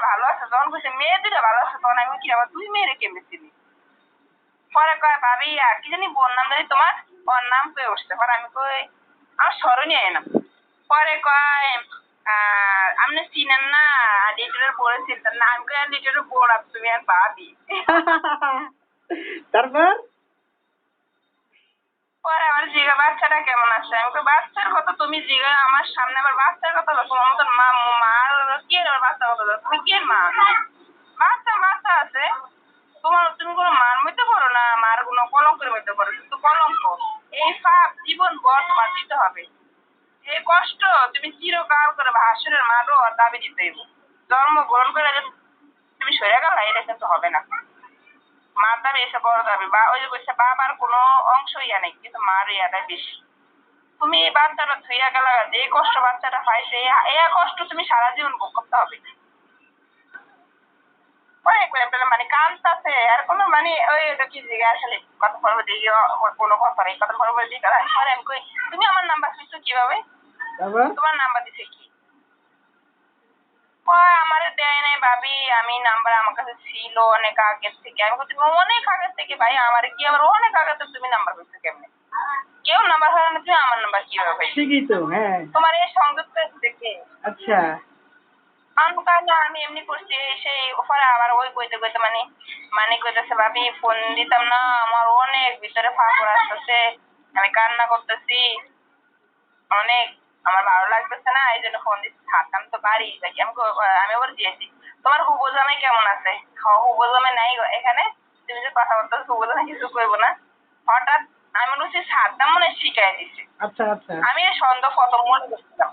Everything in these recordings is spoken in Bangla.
ভালো আছে, যখন কইছে মেয়ে দুইটা ভালো আছে তখন আমি কি আবার তুই মেয়েরে কেমনে চিনি। পরে কয় ভাবি আর কি জানি বোন নাম জানি তোমার, ওর নাম কয়ে উঠছে। পরে আমি কই আমার স্মরণই আয় না। পরে কয় আপনি চিনেন না লিটুরের বড় চিনতেন না। আমি কই লিটুরের বড় আর তুমি আর ভাবি। তারপর পরে আমার জিগা বাচ্চাটা কেমন আছে, আমি কই বাচ্চার কথা তুমি জিগা আমার সামনে আবার বাচ্চার কথা বলো। তোমার মতন মা মার কে বাচ্চার কথা বলো, তুমি কে মা? বাচ্চা আছে তোমার, তুমি কোনো মার মধ্যে পড়ো না, মার কোনো কলঙ্কের মধ্যে পড়ো, কিন্তু কলঙ্ক এই পাপ জীবন ভর তোমার দিতে হবে। এই কষ্ট তুমি চিরকাল করে ভাসুরের মারও দাবি দিতে হইব। জন্মগ্রহণ করে তুমি সরে গেল এটা কিন্তু হবে না। মার দাবি এসে বড় দাবি, বা ওই যে বলছে বাবার কোনো অংশ ইয়া নেই, কিন্তু মার ইয়াটাই বেশি। তুমি এই বাচ্চাটা ধুইয়া গেল, যে কষ্ট বাচ্চাটা পাইছে এই কষ্ট তুমি সারা জীবন ভোগ করতে হবে। মানে কান্তাছে আর কোনো মানে ওই কি জিগা আসলে কত পর্ব দিই কোনো কথা নেই, কত পর্ব দিই পরে আমি কই তুমি আমার নাম্বার দিচ্ছ কিভাবে, তোমার নাম্বার দিছে কি? আমারে দেয় নাই ভাবি, আমি নাম্বার আমার কাছে ছিল অনেক আগের থেকে। আমি বলছি অনেক আগের থেকে ভাই, আমার কি আবার অনেক আগে থেকে তুমি নাম্বার পেয়েছো কেমনে? কেউ নাম্বার হয় না, তুমি আমার নাম্বার কিভাবে পাইছো? ঠিকই তো, হ্যাঁ তোমার এই সংযোগ দেখে। আচ্ছা আমি এমনি করছি সেই ওপরে আবার ওই কইতে কইতে মানে কইতেছে ভাবি ফোন দিতাম না, আমার অনেক ভিতরে ফাঁপড় আসতেছে, আমি কান্না করতেছি অনেক, আমার ভালো লাগতেছে না, এই জন্য ফোন দিচ্ছি, থাকতাম তো বাড়ি যাই। আমি ওর দিয়েছি তোমার হুবো জামাই কেমন আছে? হুবো জামাই নাই এখানে, তুমি যে কথা বলতো হুবো জামাই কিছু করবো না। হঠাৎ আমি মনে হচ্ছে সাদ্দাম মনে শিখাই দিচ্ছে। আচ্ছা আচ্ছা আমি সন্ধ্যা প্রথম মনে করছিলাম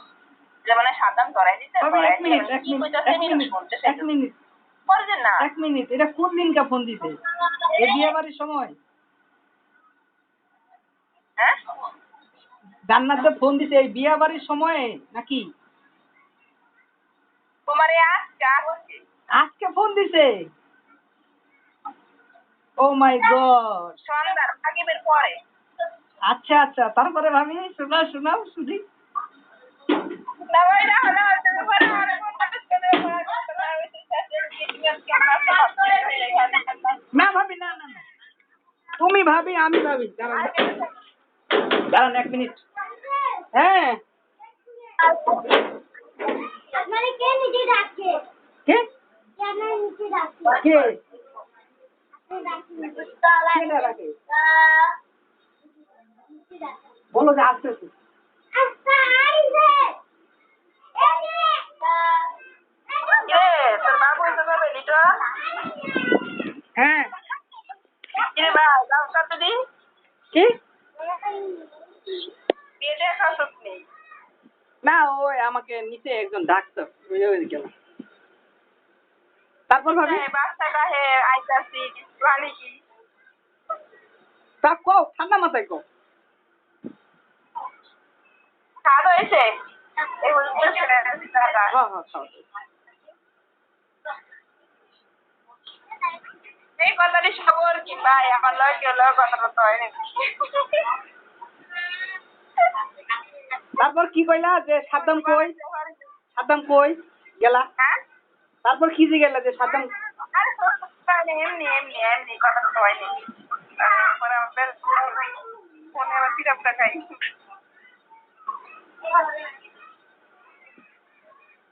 যে মানে সাদ্দাম ধরাই দিচ্ছে। এক মিনিট এটা কোন দিনকা ফোন দিতে? এই বিয়ে বাড়ির সময় হ্যাঁ জান্নাতে ফোন দিতে এই বিয়ে বাড়ির সময়ে নাকি তোমার আজকে ফোন দিছে? ও মাই গড, সন্ধ্যার আগের পরে। আচ্ছা আচ্ছা তারপরে ভাবি শোনাও শুনি। না ভাবি না না না, তুমি ভাবি আমি ভাবি, দাঁড়ান এক মিনিট। হ্যাঁ বলো যে আসতেছে। তোর বাবু এসে যাবে লিটন। হ্যাঁ কিরে ভাই যাও কতদিন কি বিয়ে দেখা সত্যি না, ওই আমাকে নিচে একজন ডাক্তার গেলাম। তারপর ভাবি বাচ্চাটা হে আইতাছি মানে কি তা কও, ঠান্ডা মাথায় কও। স্বাদ হয়েছে এই কথাটি খবর কি ভাই, আমার লয় কেউ লয় কথা বলতে হয় নাকি? তারপর কি কইলা যে সাদ্দাম কই গেলা? তারপর কি যে গেলা যে সাদ্দাম? এমনি এমনি এমনি কথা বলতে হয় নাকি? পরে আমাদের ফোনে আবার সিরাপটা খাই।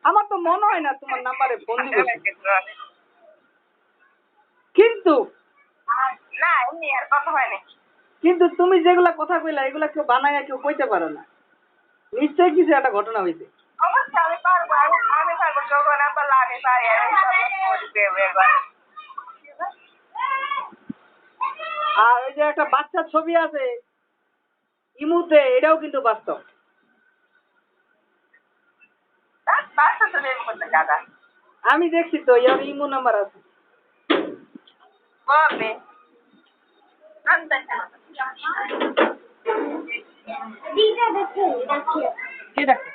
আমার তো মনে হয় না তোমার নাম্বারে ফোন দিব, কিন্তু না এমনি আর কথা হয় নাকি? কিন্তু তুমি যেগুলা কথা কইলা এগুলা কেউ বানায় কেউ কইতে পারে না, নিশ্চয়ই কিছু একটা ঘটনা হয়েছে। অবশ্যই আমি পারবো, আমি পারবো যখন আপনার লাগে পারি আর ওই যে একটা বাচ্চার ছবি আছে ইমুতে, এটাও কিন্তু বাস্তব। আমি দেখছি তো, ইয়ার ইমো নাম্বার আছে। কে ডাকে?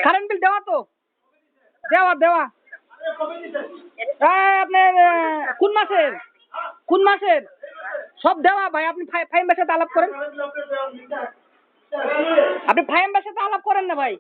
কারেন্ট বিল দেওয়া তো দেওয়া আপনার কোন মাসের সব দেওয়া ভাই, আপনি ফাইম ভাইয়ের সাথে আলাপ করেন, আপনি ফাইম ভাইয়ের সাথে আলাপ করেন না ভাই।